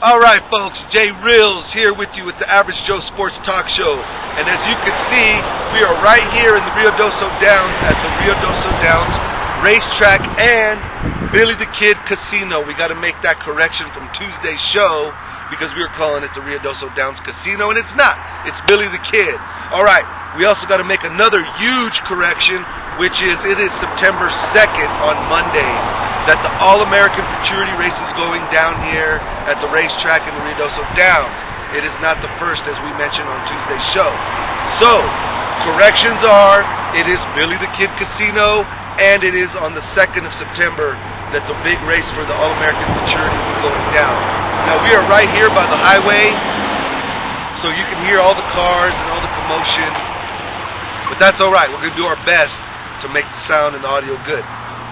Alright folks, Jay Reels here with you with the Average Joe Sports Talk Show. And as you can see, we are right here in the Ruidoso Downs at the Ruidoso Downs Racetrack and Billy the Kid Casino. We got to make that correction from Tuesday's show because we were calling it the Ruidoso Downs Casino, and it's not. It's Billy the Kid. Alright, we also got to make another huge correction, which is it is September 2nd on Monday that the All-American Futurity race is going down here at the racetrack in the Ruidoso Downs. It is not the first, as we mentioned on Tuesday's show. So, corrections are, it is Billy the Kid Casino, and it is on the 2nd of September that the big race for the All-American Futurity is going down. Now, we are right here by the highway, so you can hear all the cars and all the commotion. But that's alright, we're going to do our best to make the sound and the audio good.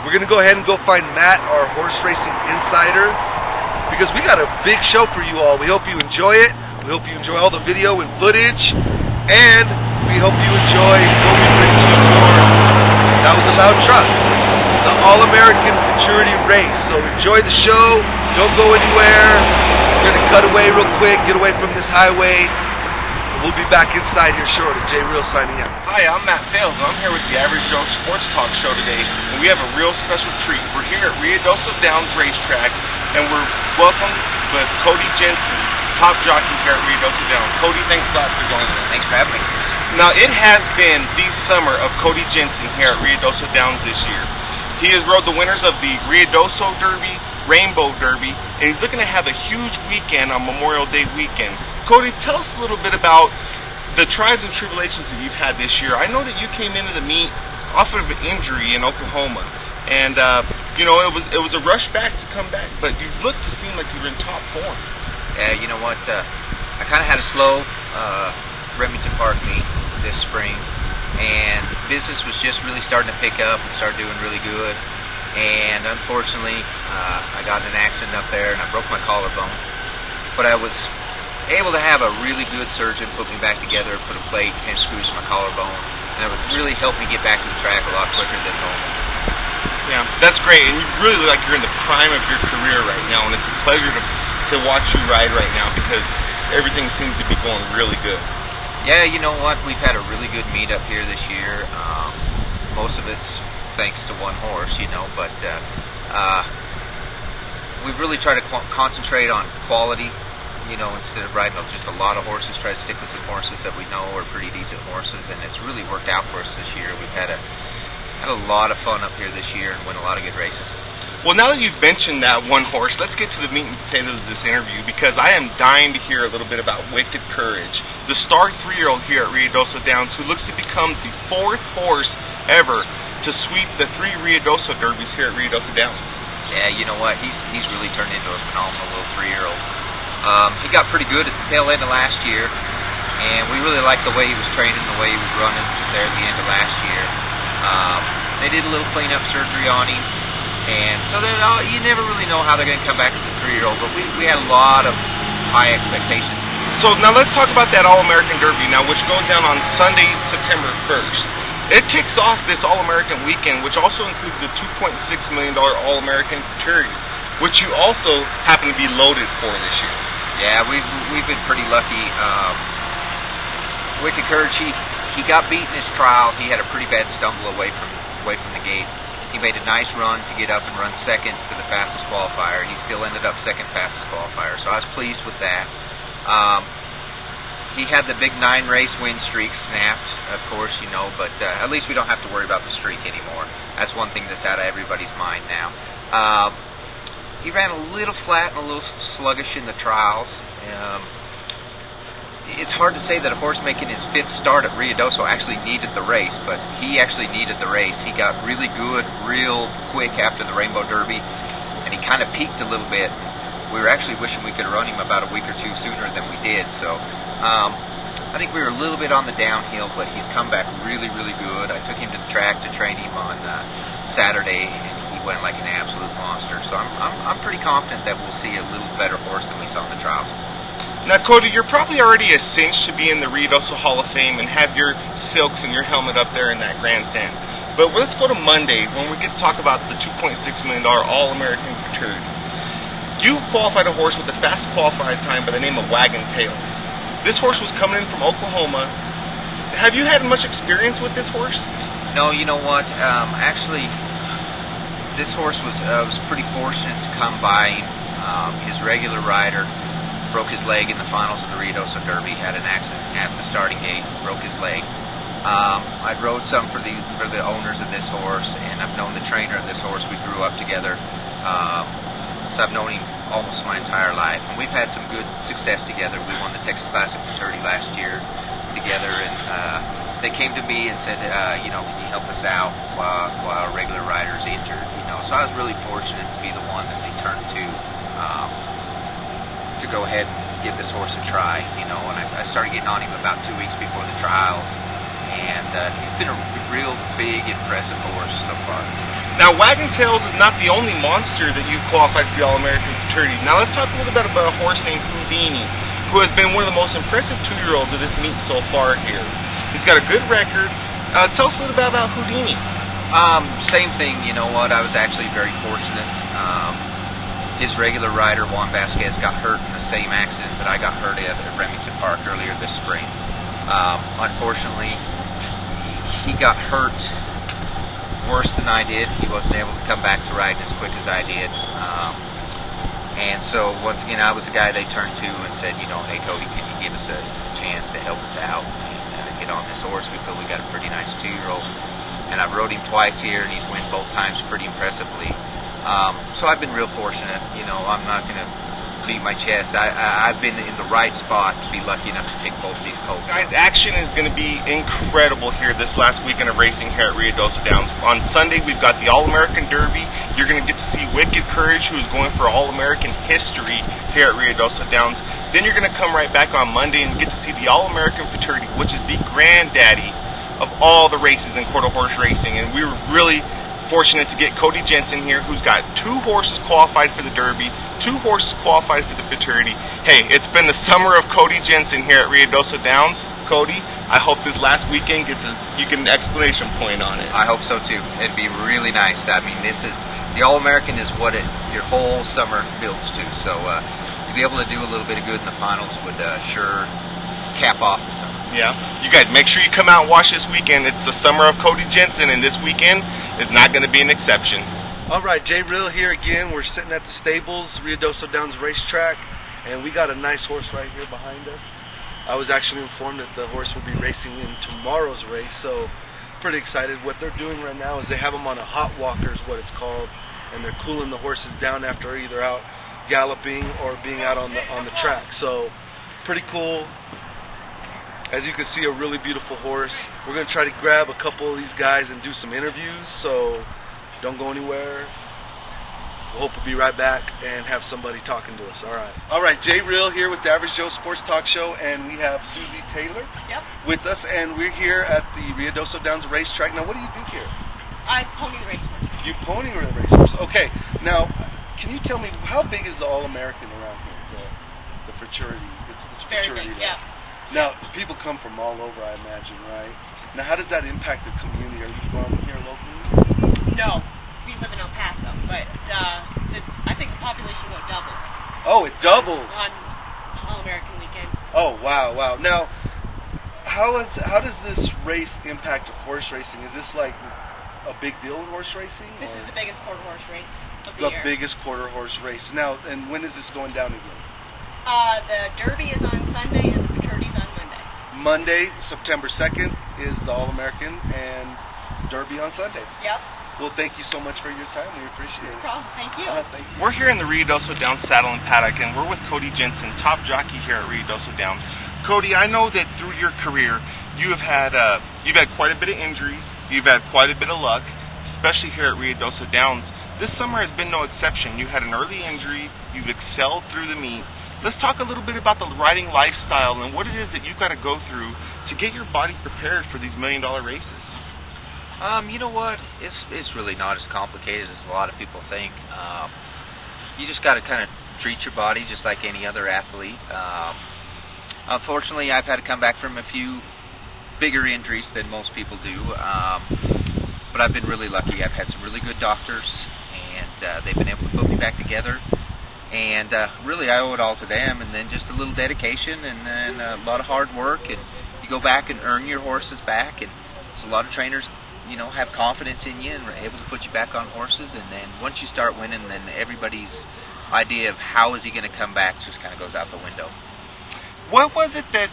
We're going to go ahead and go find Matt, our horse racing insider, because we got a big show for you all. We hope you enjoy it. We hope you enjoy all the video and footage. And we hope you enjoy what we bring to you for That Was a Loud Truck, the All-American Futurity race. So enjoy the show. Don't go anywhere. We're going to cut away real quick, get away from this highway. We'll be back inside here shortly. Jay Real signing out. Hi, I'm Matt Fales, and I'm here with the Average Joe Sports Talk Show today, and we have a real special treat. We're here at Ruidoso Downs Racetrack, and we're welcomed with Cody Jensen, top jockey here at Ruidoso Downs. Cody, thanks a lot for joining us. Thanks for having me. Now, it has been the summer of Cody Jensen here at Ruidoso Downs this year. He has rode the winners of the Ruidoso Derby, Rainbow Derby, and he's looking to have a huge weekend on Memorial Day weekend. Cody, tell us a little bit about the trials and tribulations that you've had this year. I know that you came into the meet off of an injury in Oklahoma, and it was a rush back to come back, but you looked to seem like you were in top form. Yeah, you know what? I kind of had a slow Remington Park meet this spring, and business was just really starting to pick up and start doing really good. And unfortunately, I got in an accident up there, and I broke my collarbone. But I was able to have a really good surgeon put me back together, put a plate, 10 screws in my collarbone, and it would really help me get back to the track a lot quicker than normal. Yeah, that's great, and you really look like you're in the prime of your career right now, and it's a pleasure to watch you ride right now because everything seems to be going really good. Yeah, you know what? We've had a really good meet up here this year. Most of it's thanks to one horse, but we've really tried to concentrate on quality, instead of riding just a lot of horses, try to stick with some horses that we know are pretty decent horses, and it's really worked out for us this year. We've had a lot of fun up here this year and won a lot of good races. Well, now that you've mentioned that one horse, let's get to the meat and potatoes of this interview, because I am dying to hear a little bit about Wicked Courage, the star 3-year-old here at Ruidoso Downs, who looks to become the 4th horse ever to sweep the 3 Ruidoso Derbies here at Ruidoso Downs. Yeah, you know what? He's really turned into a phenomenal little 3-year-old. He got pretty good at the tail end of last year, and we really liked the way he was training, the way he was running there at the end of last year. They did a little cleanup surgery on him, and so you never really know how they're going to come back as a 3-year-old, but we had a lot of high expectations. So now let's talk about that All-American Derby now, which goes down on Sunday, September 1st. It kicks off this All-American weekend, which also includes the $2.6 million All-American Futurity, which you also happen to be loaded for this year. Yeah, we've been pretty lucky. Wicked Courage, he got beat in his trial. He had a pretty bad stumble away from the gate. He made a nice run to get up and run second to the fastest qualifier. He still ended up second fastest qualifier, so I was pleased with that. He had the big 9-race win streak snapped, of course, but at least we don't have to worry about the streak anymore. That's one thing that's out of everybody's mind now. He ran a little flat and a little sluggish in the trials. It's hard to say that a horse making his 5th start at Ruidoso actually needed the race, but he actually needed the race. He got really good real quick after the Rainbow Derby, and he kind of peaked a little bit. We were actually wishing we could have run him about a week or two sooner than we did, so I think we were a little bit on the downhill, but he's come back really, really good. I took him to the track to train him on Saturday, and he went like an absolute monster. So I'm pretty confident that we'll see a little better horse than we saw in the trials. Now, Cody, you're probably already a cinch to be in the Ruidoso Hall of Fame and have your silks and your helmet up there in that grandstand. But let's go to Monday when we get to talk about the $2.6 million All-American Futurity. You qualified a horse with the fastest qualified time by the name of Wagon Tail. This horse was coming in from Oklahoma. Have you had much experience with this horse? No, you know what? Actually, this horse was pretty fortunate to come by. His regular rider broke his leg in the finals of the Ruidoso Derby. Had an accident at the starting gate, broke his leg. I rode some for the owners of this horse, and I've known the trainer of this horse. We grew up together, so I've known him almost my entire life. And we've had some good success together. We won the Texas Classic Futurity last year together, and they came to me and said, can you help us out while our regular rider's injured? So I was really fortunate to be the one that they turned to go ahead and give this horse a try. And I started getting on him about 2 weeks before the trial, and he's been a real big, impressive horse so far. Now, Wagon Tails is not the only monster that you qualified for the All-American Futurity. Now, let's talk a little bit about a horse named Houdini, who has been one of the most impressive 2-year-olds of this meet so far here. He's got a good record. Tell us a little bit about Houdini. Same thing, you know what, I was actually very fortunate. His regular rider, Juan Vasquez, got hurt in the same accident that I got hurt at Remington Park earlier this spring. Unfortunately, he got hurt worse than I did. He wasn't able to come back to riding as quick as I did. And so, once again, I was the guy they turned to and said, hey, Cody, can you give us a chance to help us out and get on this horse? We feel we got a pretty nice 2-year-old. And I've rode him twice here, and he's won both times pretty impressively. So I've been real fortunate. I'm not going to beat my chest. I've been in the right spot to be lucky enough to pick both these colts. Guys, action is going to be incredible here this last weekend of racing here at Ruidoso Downs. On Sunday, we've got the All-American Derby. You're going to get to see Wicked Courage, who is going for All-American history here at Ruidoso Downs. Then you're going to come right back on Monday and get to see the All-American Futurity, which is the granddaddy of all the races in quarter horse racing. And we were really fortunate to get Cody Jensen here, who's got 2 horses qualified for the Derby, 2 horses qualified for the Futurity. Hey, it's been the summer of Cody Jensen here at Ruidoso Downs. Cody, I hope this last weekend you get an exclamation point on it. I hope so too. It'd be really nice. I mean, the All-American is what your whole summer builds to. So to be able to do a little bit of good in the finals would sure cap off the summer. Yeah. You guys, make sure you come out and watch this weekend. It's the summer of Cody Jensen, and this weekend is not going to be an exception. All right, Jay Real here again. We're sitting at the stables, Ruidoso Downs Racetrack, and we got a nice horse right here behind us. I was actually informed that the horse will be racing in tomorrow's race, so pretty excited. What they're doing right now is they have them on a hot walker, is what it's called, and they're cooling the horses down after either out galloping or being out on the track. So pretty cool. As you can see, a really beautiful horse. We're going to try to grab a couple of these guys and do some interviews, so don't go anywhere. We'll hope we'll be right back and have somebody talking to us. All right, Jay Real here with the Average Joe Sports Talk Show, and we have Susie Taylor with us, and we're here at the Ruidoso Downs Racetrack. Now, what do you do here? I pony the racehorse. You pony the racehorse. Okay. Now, can you tell me, how big is the All-American around here, the Futurity? It's Very Futurity, big, yeah. Now, people come from all over, I imagine, right? Now, how does that impact the community? Are you from here locally? No, we live in El Paso, but I think the population will double. Oh, it doubles on All-American weekend. Oh, wow. Now, how does this race impact horse racing? Is this like a big deal in horse racing? This is the biggest quarter horse race of the year. The biggest quarter horse race. Now, and when is this going down again? The Derby is on Sunday and the Futurity's on Monday. Monday, September 2nd is the All-American and Derby on Sunday. Yep. Well, thank you so much for your time. We appreciate it. No problem. Thank you. Thank you. We're here in the Ruidoso Downs Saddle and Paddock, and we're with Cody Jensen, top jockey here at Ruidoso Downs. Cody, I know that through your career, you've had quite a bit of injuries. You've had quite a bit of luck, especially here at Ruidoso Downs. This summer has been no exception. You had an early injury. You've excelled through the meet. Let's talk a little bit about the riding lifestyle and what it is that you've got to go through to get your body prepared for these $1 million races. You know what? It's really not as complicated as a lot of people think. You just got to kind of treat your body just like any other athlete. Unfortunately, I've had to come back from a few bigger injuries than most people do, but I've been really lucky. I've had some really good doctors, and they've been able to put me back together. And really, I owe it all to them, and then just a little dedication, and then a lot of hard work, and you go back and earn your horses back. And so a lot of trainers, have confidence in you and are able to put you back on horses. And then once you start winning, then everybody's idea of how is he going to come back just kind of goes out the window. What was it that,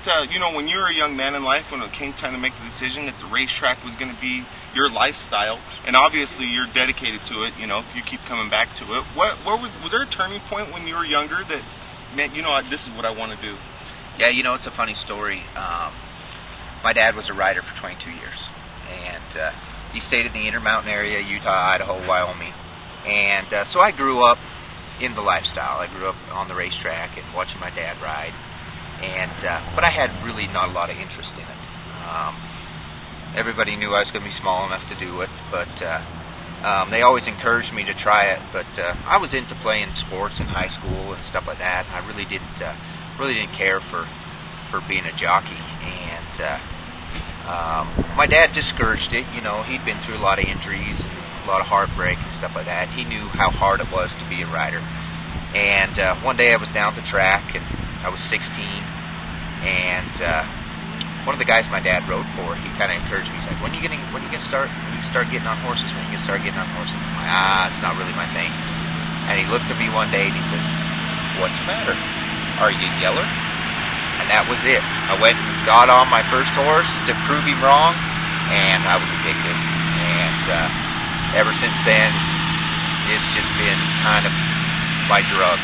when you were a young man in life, when it came time to make the decision that the racetrack was going to be your lifestyle, and obviously you're dedicated to it, you keep coming back to it. Was there a turning point when you were younger that meant, this is what I want to do? Yeah, it's a funny story. My dad was a rider for 22 years, and he stayed in the Intermountain area, Utah, Idaho, Wyoming. And so I grew up in the lifestyle. I grew up on the racetrack and watching my dad ride. But I had really not a lot of interest in it. Everybody knew I was going to be small enough to do it, but they always encouraged me to try it. But I was into playing sports in high school and stuff like that. I really didn't care for being a jockey. And my dad discouraged it. He'd been through a lot of injuries, a lot of heartbreak and stuff like that. He knew how hard it was to be a rider. And one day I was down at the track, and I was 16, and one of the guys my dad rode for, he kind of encouraged me. He's like, when you start getting on horses? When you start getting on horses? I'm like, it's not really my thing. And he looked at me one day and he said, what's the matter? Are you yeller? And that was it. I went and got on my first horse to prove him wrong, and I was addicted. And ever since then, it's just been kind of my drug.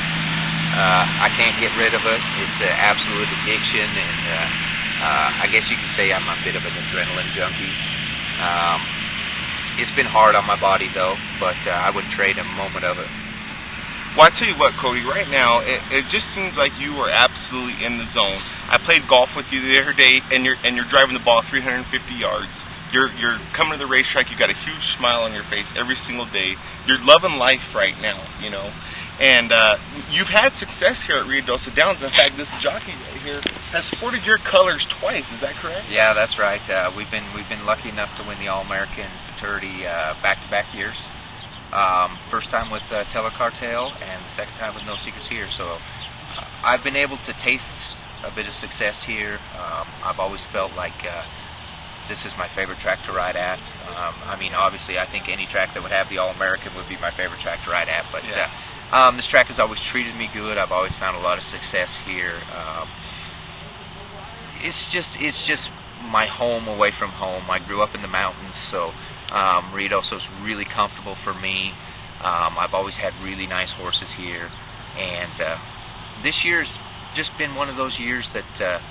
I can't get rid of it. It's an absolute addiction, and I guess you could say I'm a bit of an adrenaline junkie. It's been hard on my body, though, but I wouldn't trade a moment of it. Well, I tell you what, Cody, right now, it just seems like you are absolutely in the zone. I played golf with you the other day, and you're driving the ball 350 yards. You're coming to the racetrack, you've got a huge smile on your face every single day. You're loving life right now, And you've had success here at Ruidoso Downs. In fact, this jockey right here has sported your colors twice. Is that correct? Yeah, that's right. We've been lucky enough to win the All-American Futurity back-to-back years. First time with Teller Cartel, and the second time with No Secrets Here. So I've been able to taste a bit of success here. I've always felt like this is my favorite track to ride at. Obviously, I think any track that would have the All-American would be my favorite track to ride at. But yeah. This track has always treated me good. I've always found a lot of success here. It's just my home away from home. I grew up in the mountains, so Ruidoso's really comfortable for me. I've always had really nice horses here, and this year's just been one of those years that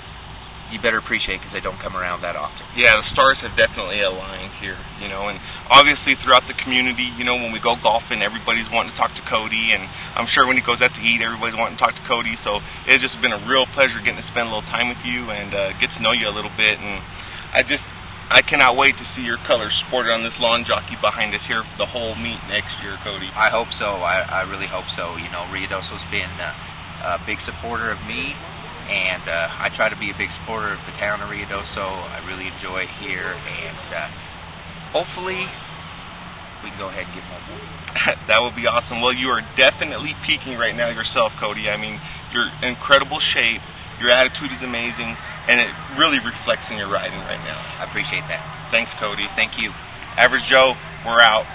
you better appreciate because they don't come around that often. Yeah, the stars have definitely aligned here, and obviously throughout the community, when we go golfing, everybody's wanting to talk to Cody, and I'm sure when he goes out to eat, everybody's wanting to talk to Cody, so it's just been a real pleasure getting to spend a little time with you and get to know you a little bit, and I cannot wait to see your colors sported on this lawn jockey behind us here for the whole meet next year, Cody. I hope so. I really hope so. Ruidoso's been a big supporter of me, and I try to be a big supporter of the town of Ruidoso. I really enjoy it here, and hopefully we can go ahead and get one more. That would be awesome. Well, you are definitely peaking right now yourself, Cody. You're in incredible shape. Your attitude is amazing, and it really reflects in your riding right now. I appreciate that. Thanks, Cody. Thank you. Average Joe, we're out.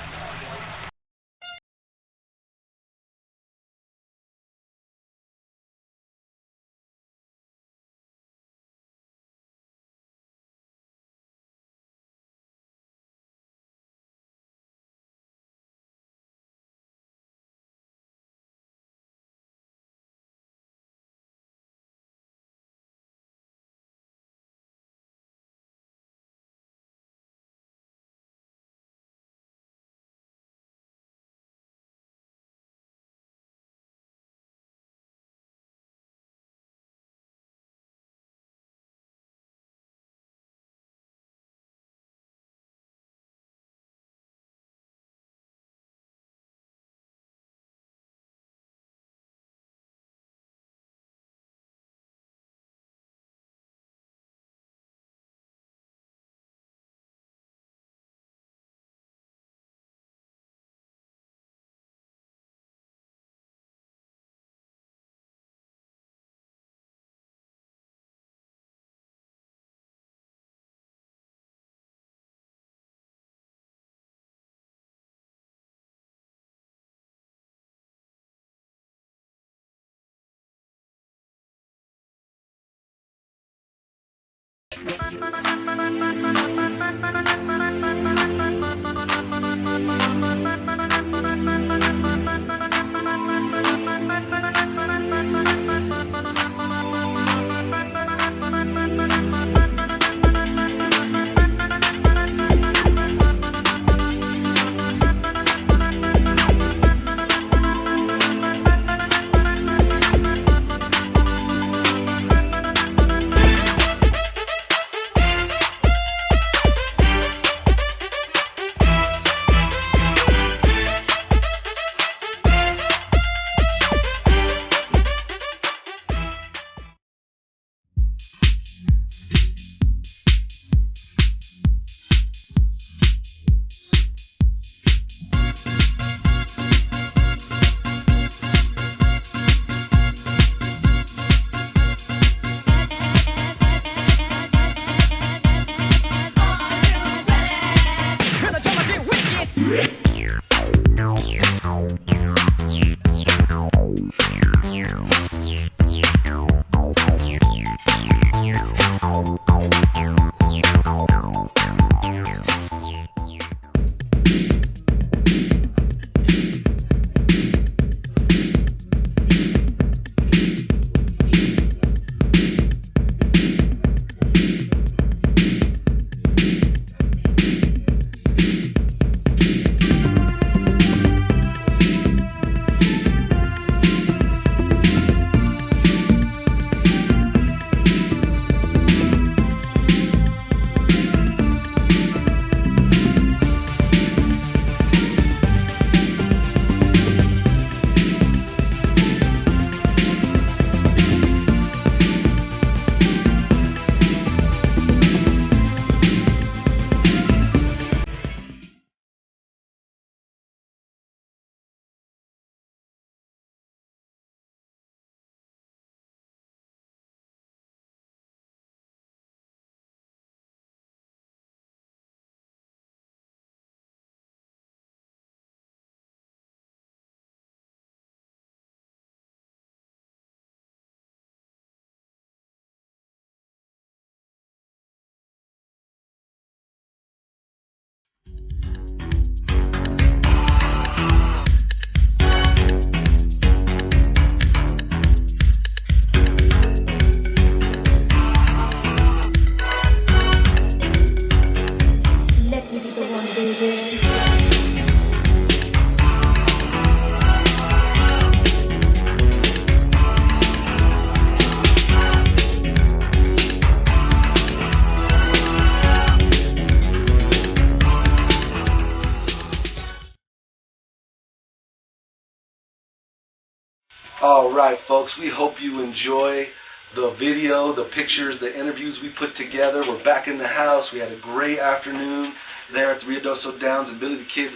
All right, folks, we hope you enjoy the video, the pictures, the interviews we put together. We're back in the house. We had a great afternoon there at the Ruidoso Downs and Billy the Kid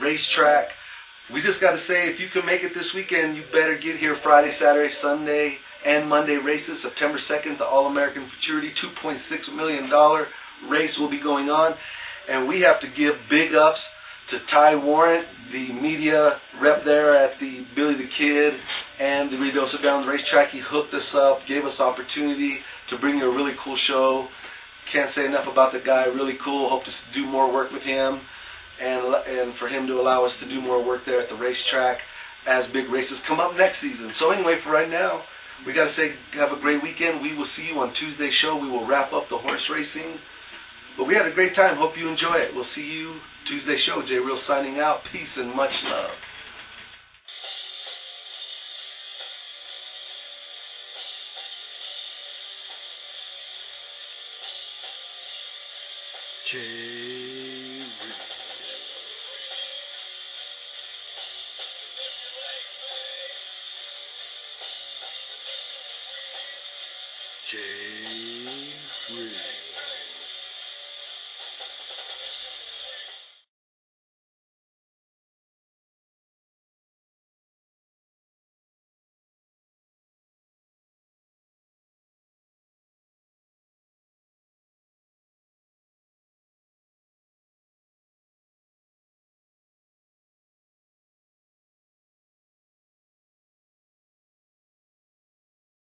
racetrack. We just got to say, if you can make it this weekend, you better get here Friday, Saturday, Sunday, and Monday races. September 2nd, the All-American Futurity $2.6 million race will be going on. And we have to give big ups to Ty Warrant, the media rep there at the Billy the Kid and the Ruidoso Downs racetrack. He hooked us up, gave us opportunity to bring you a really cool show. Can't say enough about the guy, really cool. Hope to do more work with him and for him to allow us to do more work there at the racetrack as big races come up next season. So anyway, for right now, we got to say have a great weekend. We will see you on Tuesday's show. We will wrap up the horse racing. But we had a great time. Hope you enjoy it. We'll see you Tuesday show. J Real signing out. Peace and much love. J Real. J Real.